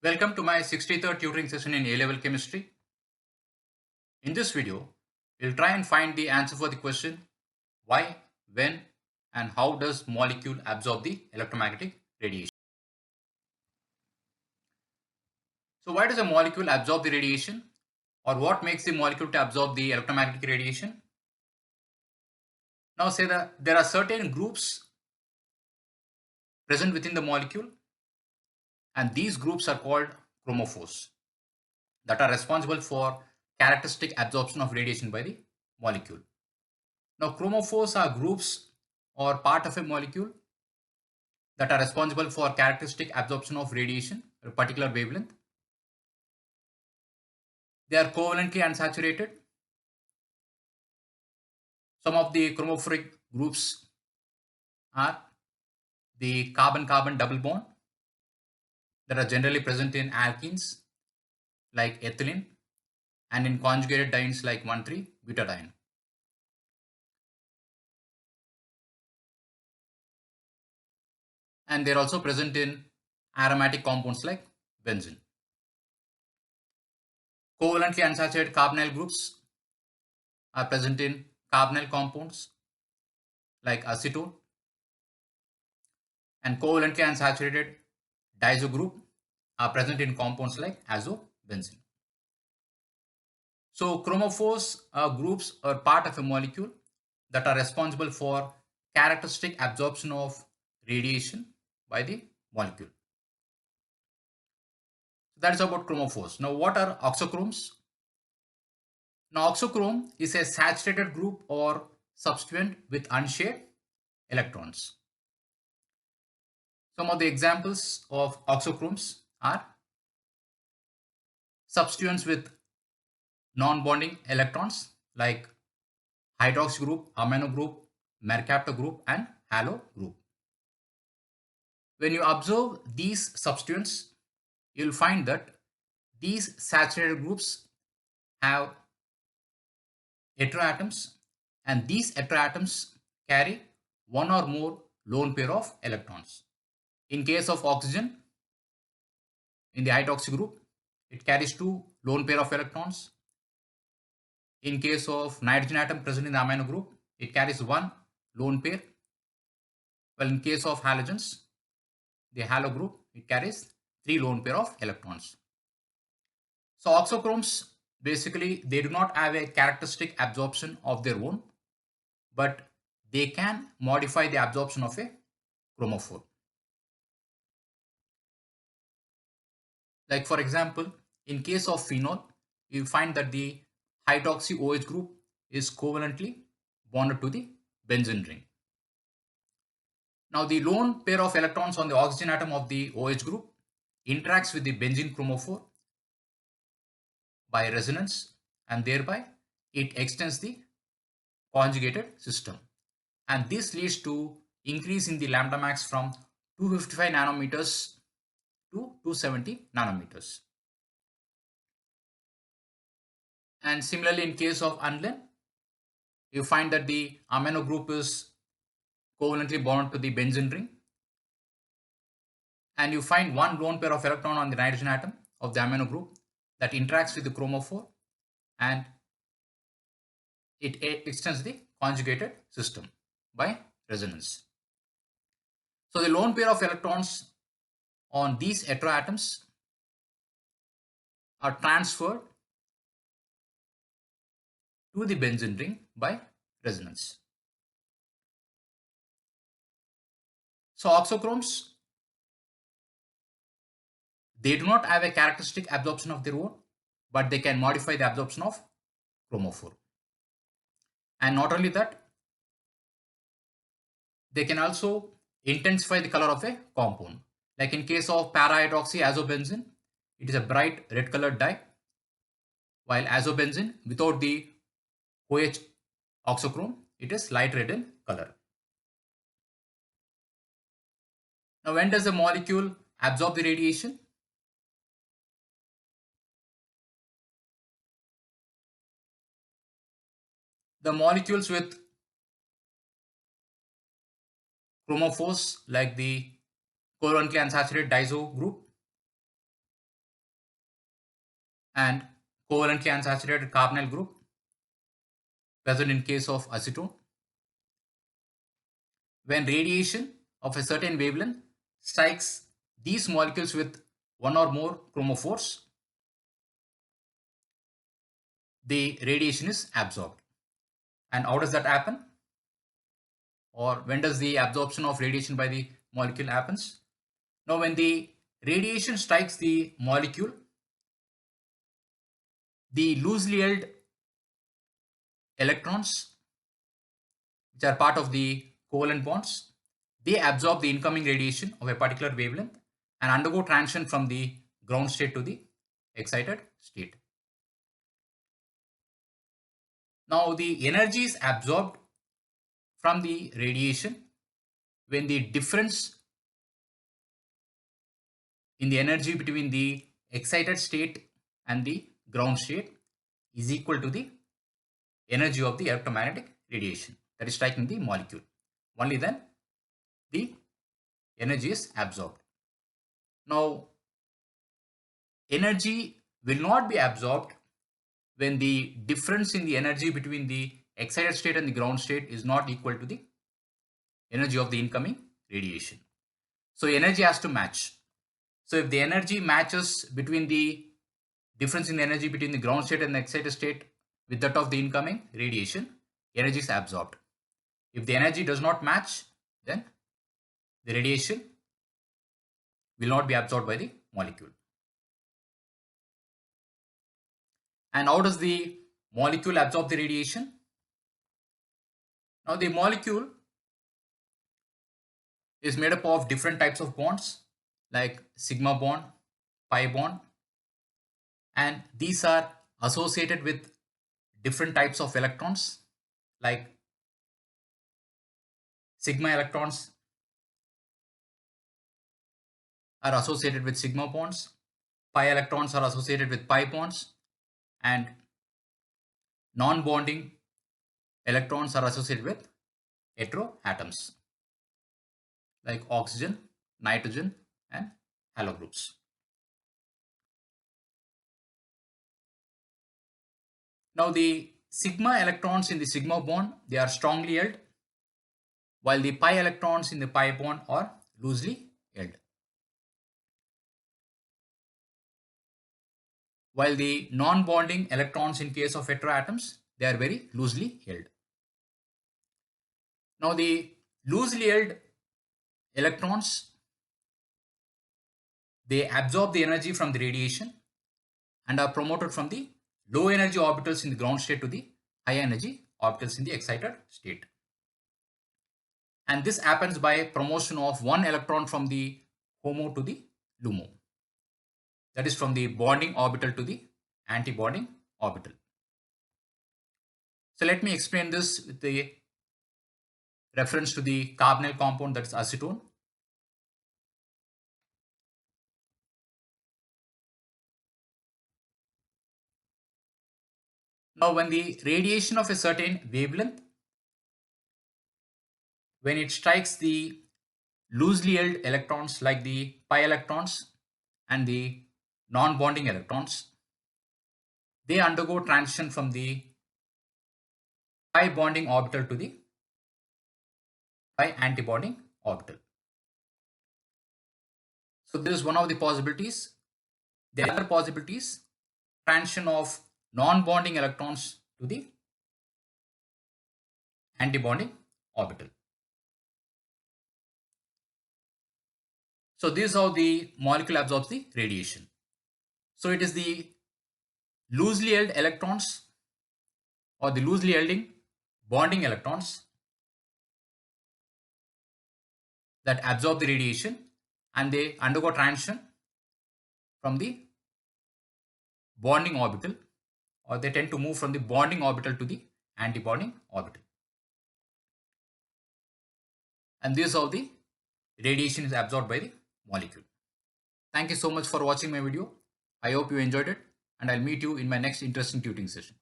Welcome to my 63rd tutoring session in A-level chemistry. In this video, we'll try and find the answer for the question why, when, and how does molecule absorb the electromagnetic radiation. So why does a molecule absorb the radiation, or what makes the molecule to absorb the electromagnetic radiation? Now say that there are certain groups present within the molecule, and these groups are called chromophores that are responsible for characteristic absorption of radiation by the molecule. Now, chromophores are groups or part of a molecule that are responsible for characteristic absorption of radiation at a particular wavelength. They are covalently unsaturated. Some of the chromophoric groups are the carbon-carbon double bond that are generally present in alkenes like ethylene and in conjugated dienes like 1,3-butadiene. And they're also present in aromatic compounds like benzene. Covalently unsaturated carbonyl groups are present in carbonyl compounds like acetone, and covalently unsaturated diazo group are present in compounds like azobenzene. So chromophores are groups or part of a molecule that are responsible for characteristic absorption of radiation by the molecule. So that is about chromophores. Now what are oxochromes? Now oxochrome is a saturated group or substituent with unshared electrons. Some of the examples of oxochromes are substituents with non-bonding electrons like hydroxy group, amino group, mercaptor group, and halo group. When you observe these substituents, you'll find that these saturated groups have heteroatoms, and these heteroatoms carry one or more lone pair of electrons. In case of oxygen, in the hydroxy group, it carries two lone pair of electrons. In case of nitrogen atom present in the amino group, it carries one lone pair. Well, in case of halogens, the halo group, it carries three lone pair of electrons. So oxochromes, basically, they do not have a characteristic absorption of their own, but they can modify the absorption of a chromophore. Like for example, in case of phenol, you find that the hydroxy OH group is covalently bonded to the benzene ring. Now the lone pair of electrons on the oxygen atom of the OH group interacts with the benzene chromophore by resonance, and thereby it extends the conjugated system. And this leads to increase in the lambda max from 255 nanometers to 270 nanometers. And similarly, in case of aniline, you find that the amino group is covalently bonded to the benzene ring, and you find one lone pair of electron on the nitrogen atom of the amino group that interacts with the chromophore, and it extends the conjugated system by resonance. So the lone pair of electrons on these heteroatoms are transferred to the benzene ring by resonance. So oxochromes, they do not have a characteristic absorption of their own, but they can modify the absorption of chromophore. And not only that, they can also intensify the color of a compound. Like in case of para-hydroxy azobenzene, it is a bright red colored dye, while azobenzene without the OH oxochrome, it is light red in color. Now, when does the molecule absorb the radiation? The molecules with chromophores like the covalently unsaturated diazo group, and covalently unsaturated carbonyl group present in case of acetone. When radiation of a certain wavelength strikes these molecules with one or more chromophores, the radiation is absorbed. And how does that happen? Or when does the absorption of radiation by the molecule happens? Now, when the radiation strikes the molecule, the loosely held electrons, which are part of the covalent bonds, they absorb the incoming radiation of a particular wavelength and undergo transition from the ground state to the excited state. Now, the energy is absorbed from the radiation when the difference in the energy between the excited state and the ground state is equal to the energy of the electromagnetic radiation that is striking the molecule. Only then the energy is absorbed. Now, energy will not be absorbed when the difference in the energy between the excited state and the ground state is not equal to the energy of the incoming radiation. So, energy has to match. So, if the energy matches between the difference in the energy between the ground state and the excited state with that of the incoming radiation, energy is absorbed. If the energy does not match, then the radiation will not be absorbed by the molecule. And how does the molecule absorb the radiation? Now, the molecule is made up of different types of bonds like sigma bond, pi bond, and these are associated with different types of electrons like sigma electrons are associated with sigma bonds, pi electrons are associated with pi bonds, and non-bonding electrons are associated with heteroatoms like oxygen, nitrogen, and halo groups. Now, the sigma electrons in the sigma bond, they are strongly held, while the pi electrons in the pi bond are loosely held. While the non-bonding electrons in case of heteroatoms, they are very loosely held. Now, the loosely held electrons, they absorb the energy from the radiation and are promoted from the low energy orbitals in the ground state to the high energy orbitals in the excited state. And this happens by promotion of one electron from the HOMO to the LUMO. That is from the bonding orbital to the anti-bonding orbital. So let me explain this with the reference to the carbonyl compound, that is acetone. Now, when the radiation of a certain wavelength, when it strikes the loosely held electrons like the pi electrons and the non-bonding electrons, they undergo transition from the pi bonding orbital to the pi antibonding orbital. So this is one of the possibilities. The other possibilities, transition of non-bonding electrons to the antibonding orbital. So this is how the molecule absorbs the radiation. So it is the loosely held electrons or the loosely holding bonding electrons that absorb the radiation and they undergo transition from the bonding orbital, or they tend to move from the bonding orbital to the antibonding orbital. And this is how the radiation is absorbed by the molecule. Thank you so much for watching my video. I hope you enjoyed it, and I'll meet you in my next interesting tutoring session.